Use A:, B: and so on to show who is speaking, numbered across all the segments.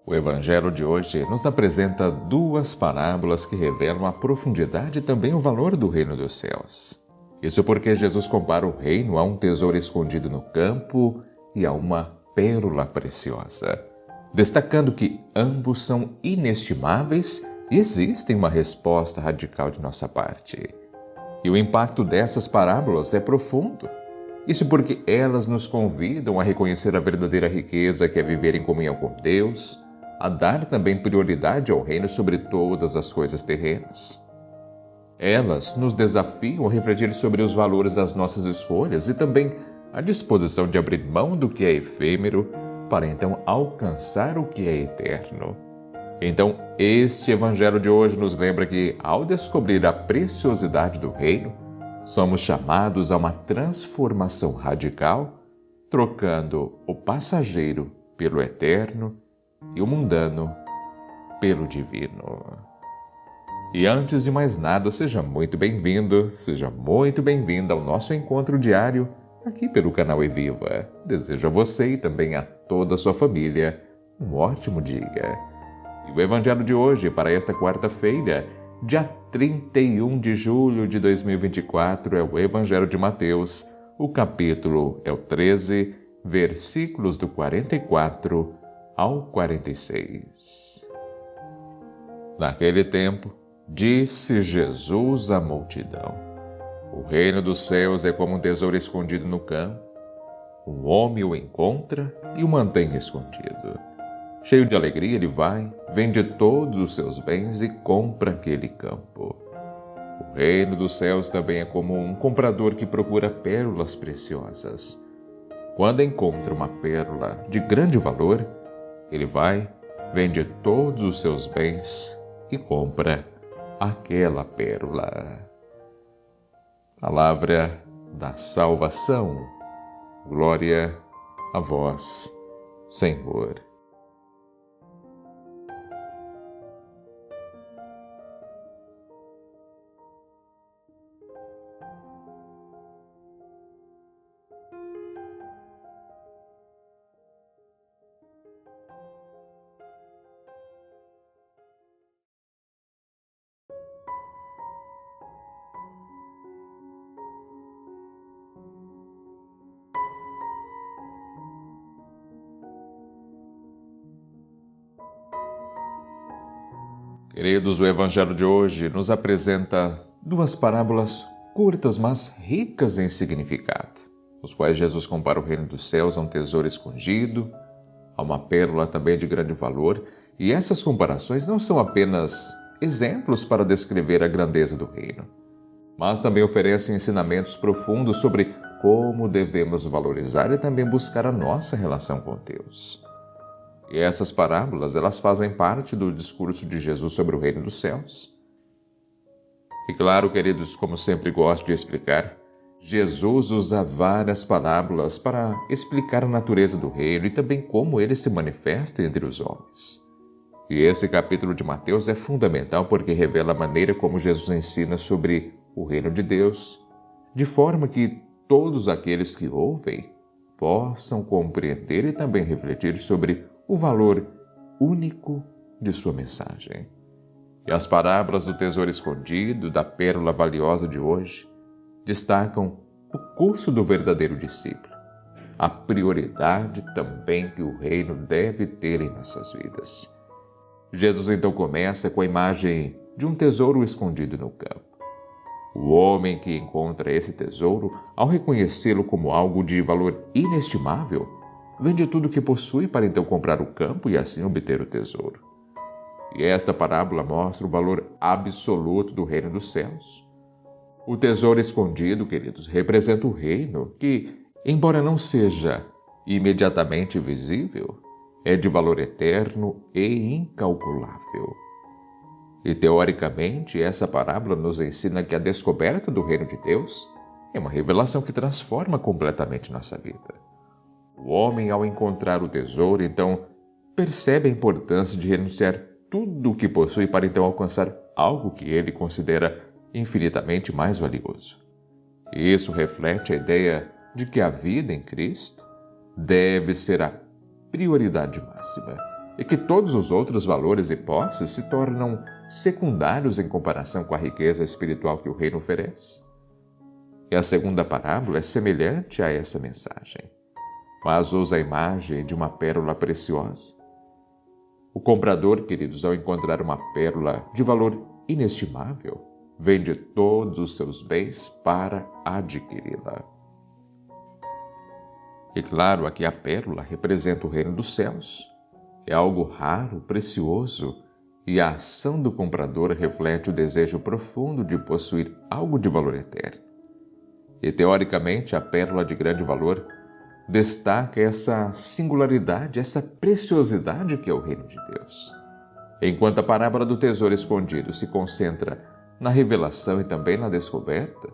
A: O Evangelho de hoje nos apresenta duas parábolas que revelam a profundidade e também o valor do reino dos céus. Isso porque Jesus compara o reino a um tesouro escondido no campo e a uma pérola preciosa, destacando que ambos são inestimáveis e existe uma resposta radical de nossa parte. E o impacto dessas parábolas é profundo. Isso porque elas nos convidam a reconhecer a verdadeira riqueza que é viver em comunhão com Deus, a dar também prioridade ao reino sobre todas as coisas terrenas. Elas nos desafiam a refletir sobre os valores das nossas escolhas e também a disposição de abrir mão do que é efêmero para então alcançar o que é eterno. Então, este Evangelho de hoje nos lembra que, ao descobrir a preciosidade do reino, somos chamados a uma transformação radical, trocando o passageiro pelo eterno e o mundano pelo divino. E antes de mais nada, seja muito bem-vindo, seja muito bem-vinda ao nosso encontro diário aqui pelo canal Eviva. Desejo a você e também a toda a sua família um ótimo dia. E o Evangelho de hoje para esta quarta-feira, dia 31 de julho de 2024, é o Evangelho de Mateus. O capítulo é o 13, versículos do 44 ao 46. Naquele tempo, disse Jesus à multidão: O reino dos céus é como um tesouro escondido no campo. Um homem o encontra e o mantém escondido. Cheio de alegria, ele vai, vende todos os seus bens e compra aquele campo. O reino dos céus também é como um comprador que procura pérolas preciosas. Quando encontra uma pérola de grande valor, ele vai, vende todos os seus bens e compra aquela pérola. Palavra da salvação. Glória a vós, Senhor. Queridos, o Evangelho de hoje nos apresenta duas parábolas curtas, mas ricas em significado, os quais Jesus compara o reino dos céus a um tesouro escondido, a uma pérola também de grande valor, e essas comparações não são apenas exemplos para descrever a grandeza do reino, mas também oferecem ensinamentos profundos sobre como devemos valorizar e também buscar a nossa relação com Deus. E essas parábolas, elas fazem parte do discurso de Jesus sobre o reino dos céus. E claro, queridos, como sempre gosto de explicar, Jesus usa várias parábolas para explicar a natureza do reino e também como ele se manifesta entre os homens. E esse capítulo de Mateus é fundamental porque revela a maneira como Jesus ensina sobre o reino de Deus, de forma que todos aqueles que ouvem possam compreender e também refletir sobre o valor único de sua mensagem. E as parábolas do tesouro escondido, da pérola valiosa de hoje, destacam o curso do verdadeiro discípulo, a prioridade também que o reino deve ter em nossas vidas. Jesus então começa com a imagem de um tesouro escondido no campo. O homem que encontra esse tesouro, ao reconhecê-lo como algo de valor inestimável, vende tudo o que possui para então comprar o campo e assim obter o tesouro. E esta parábola mostra o valor absoluto do reino dos céus. O tesouro escondido, queridos, representa o reino que, embora não seja imediatamente visível, é de valor eterno e incalculável. E teoricamente, essa parábola nos ensina que a descoberta do reino de Deus é uma revelação que transforma completamente nossa vida. O homem, ao encontrar o tesouro, então, percebe a importância de renunciar tudo o que possui para então alcançar algo que ele considera infinitamente mais valioso. E isso reflete a ideia de que a vida em Cristo deve ser a prioridade máxima e que todos os outros valores e posses se tornam secundários em comparação com a riqueza espiritual que o reino oferece. E a segunda parábola é semelhante a essa mensagem, mas usa a imagem de uma pérola preciosa. O comprador, queridos, ao encontrar uma pérola de valor inestimável, vende todos os seus bens para adquiri-la. E claro, aqui a pérola representa o reino dos céus. É algo raro, precioso, e a ação do comprador reflete o desejo profundo de possuir algo de valor eterno. E teoricamente, a pérola de grande valor destaca essa singularidade, essa preciosidade que é o reino de Deus. Enquanto a parábola do tesouro escondido se concentra na revelação e também na descoberta,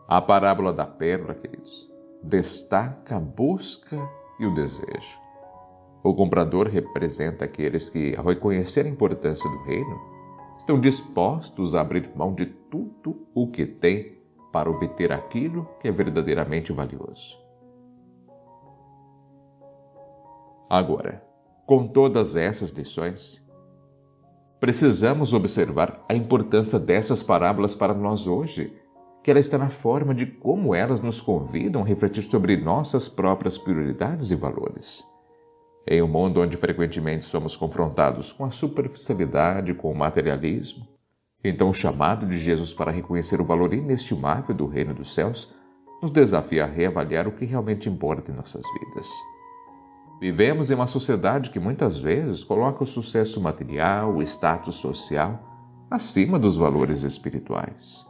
A: a parábola da pérola, queridos, destaca a busca e o desejo. O comprador representa aqueles que, ao reconhecer a importância do reino, estão dispostos a abrir mão de tudo o que têm para obter aquilo que é verdadeiramente valioso. Agora, com todas essas lições, precisamos observar a importância dessas parábolas para nós hoje, que ela está na forma de como elas nos convidam a refletir sobre nossas próprias prioridades e valores. Em um mundo onde frequentemente somos confrontados com a superficialidade, com o materialismo, então o chamado de Jesus para reconhecer o valor inestimável do reino dos céus nos desafia a reavaliar o que realmente importa em nossas vidas. Vivemos em uma sociedade que muitas vezes coloca o sucesso material, o status social, acima dos valores espirituais.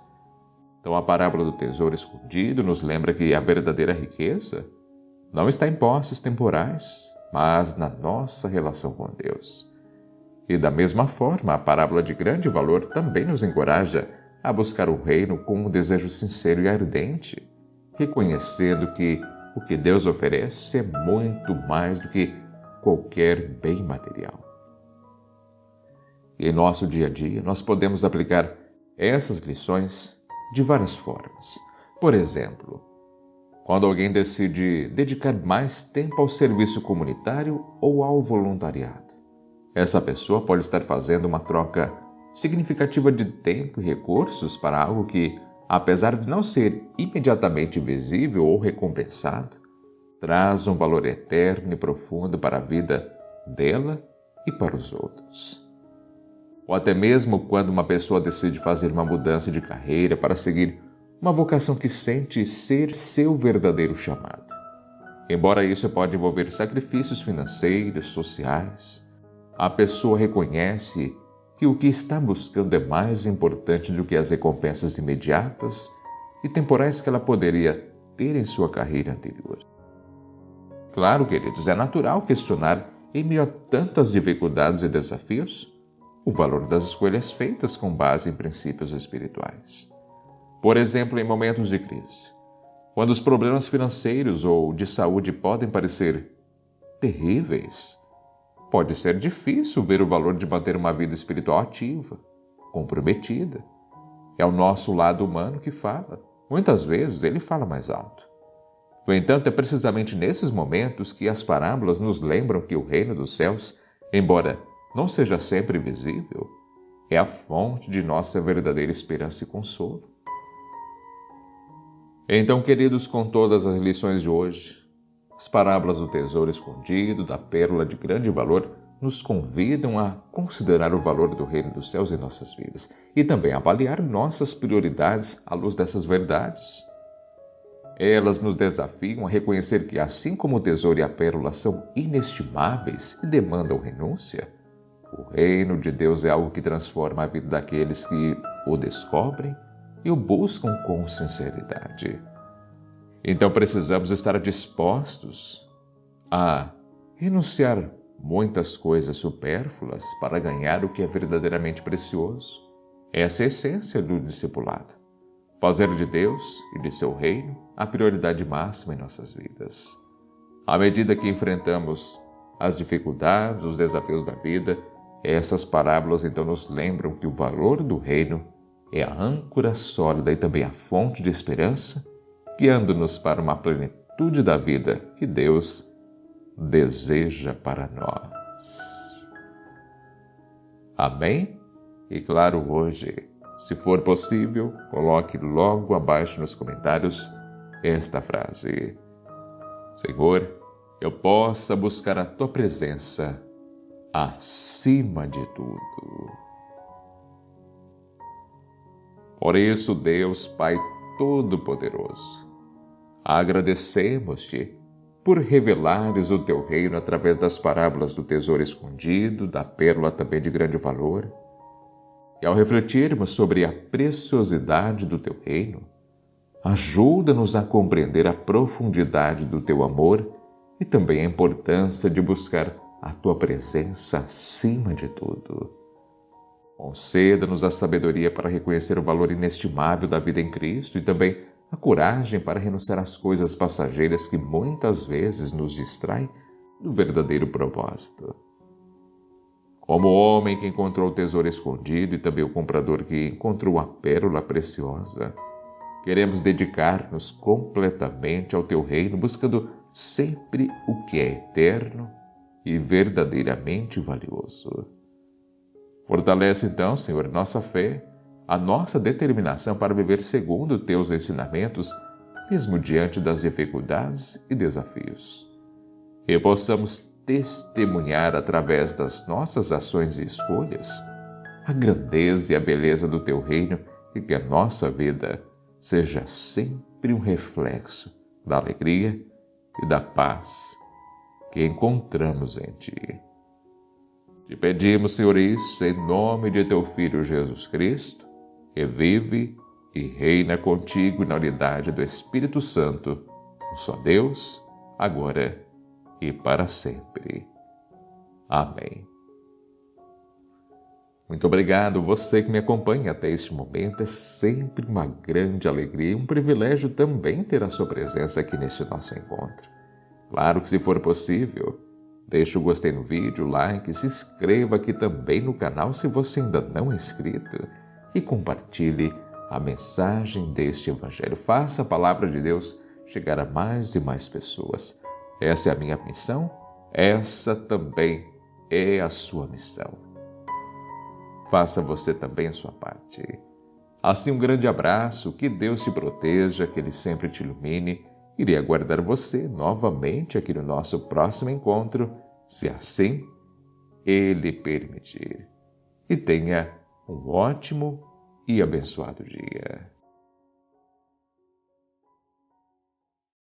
A: Então a parábola do tesouro escondido nos lembra que a verdadeira riqueza não está em posses temporais, mas na nossa relação com Deus. E da mesma forma, a parábola de grande valor também nos encoraja a buscar o reino com um desejo sincero e ardente, reconhecendo que o que Deus oferece é muito mais do que qualquer bem material. E em nosso dia a dia, nós podemos aplicar essas lições de várias formas. Por exemplo, quando alguém decide dedicar mais tempo ao serviço comunitário ou ao voluntariado, essa pessoa pode estar fazendo uma troca significativa de tempo e recursos para algo que, apesar de não ser imediatamente visível ou recompensado, traz um valor eterno e profundo para a vida dela e para os outros. Ou até mesmo quando uma pessoa decide fazer uma mudança de carreira para seguir uma vocação que sente ser seu verdadeiro chamado. Embora isso pode envolver sacrifícios financeiros, sociais, a pessoa reconhece que o que está buscando é mais importante do que as recompensas imediatas e temporais que ela poderia ter em sua carreira anterior. Claro, queridos, é natural questionar, em meio a tantas dificuldades e desafios, o valor das escolhas feitas com base em princípios espirituais. Por exemplo, em momentos de crise, quando os problemas financeiros ou de saúde podem parecer terríveis, pode ser difícil ver o valor de manter uma vida espiritual ativa, comprometida. É o nosso lado humano que fala. Muitas vezes ele fala mais alto. No entanto, é precisamente nesses momentos que as parábolas nos lembram que o reino dos céus, embora não seja sempre visível, é a fonte de nossa verdadeira esperança e consolo. Então, queridos, com todas as lições de hoje, as parábolas do tesouro escondido, da pérola de grande valor, nos convidam a considerar o valor do reino dos céus em nossas vidas e também avaliar nossas prioridades à luz dessas verdades. Elas nos desafiam a reconhecer que, assim como o tesouro e a pérola são inestimáveis e demandam renúncia, o reino de Deus é algo que transforma a vida daqueles que o descobrem e o buscam com sinceridade. Então precisamos estar dispostos a renunciar muitas coisas supérfluas para ganhar o que é verdadeiramente precioso. Essa é a essência do discipulado. Fazer de Deus e de seu reino a prioridade máxima em nossas vidas. À medida que enfrentamos as dificuldades, os desafios da vida, essas parábolas então nos lembram que o valor do reino é a âncora sólida e também a fonte de esperança, guiando-nos para uma plenitude da vida que Deus deseja para nós. Amém? E claro, hoje, se for possível, coloque logo abaixo nos comentários esta frase: Senhor, eu possa buscar a Tua presença acima de tudo. Por isso, Deus Pai Todo-Poderoso, agradecemos-te por revelares o Teu reino através das parábolas do tesouro escondido, da pérola também de grande valor. E ao refletirmos sobre a preciosidade do Teu reino, ajuda-nos a compreender a profundidade do Teu amor e também a importância de buscar a Tua presença acima de tudo. Conceda-nos a sabedoria para reconhecer o valor inestimável da vida em Cristo e também a coragem para renunciar às coisas passageiras que muitas vezes nos distraem do verdadeiro propósito. Como o homem que encontrou o tesouro escondido e também o comprador que encontrou a pérola preciosa, queremos dedicar-nos completamente ao Teu reino, buscando sempre o que é eterno e verdadeiramente valioso. Fortalece então, Senhor, nossa fé, a nossa determinação para viver segundo Teus ensinamentos, mesmo diante das dificuldades e desafios. E possamos testemunhar através das nossas ações e escolhas a grandeza e a beleza do Teu reino e que a nossa vida seja sempre um reflexo da alegria e da paz que encontramos em Ti. Te pedimos, Senhor, isso em nome de Teu Filho Jesus Cristo, que vive e reina contigo na unidade do Espírito Santo, um só Deus, agora e para sempre. Amém. Muito obrigado, você que me acompanha até este momento. É sempre uma grande alegria e um privilégio também ter a sua presença aqui neste nosso encontro. Claro que, se for possível, deixe o gostei no vídeo, like, se inscreva aqui também no canal se você ainda não é inscrito e compartilhe a mensagem deste Evangelho. Faça a palavra de Deus chegar a mais e mais pessoas. Essa é a minha missão, essa também é a sua missão. Faça você também a sua parte. Assim, um grande abraço, que Deus te proteja, que Ele sempre te ilumine. Irei aguardar você novamente aqui no nosso próximo encontro, se assim Ele permitir. E tenha um ótimo e abençoado dia.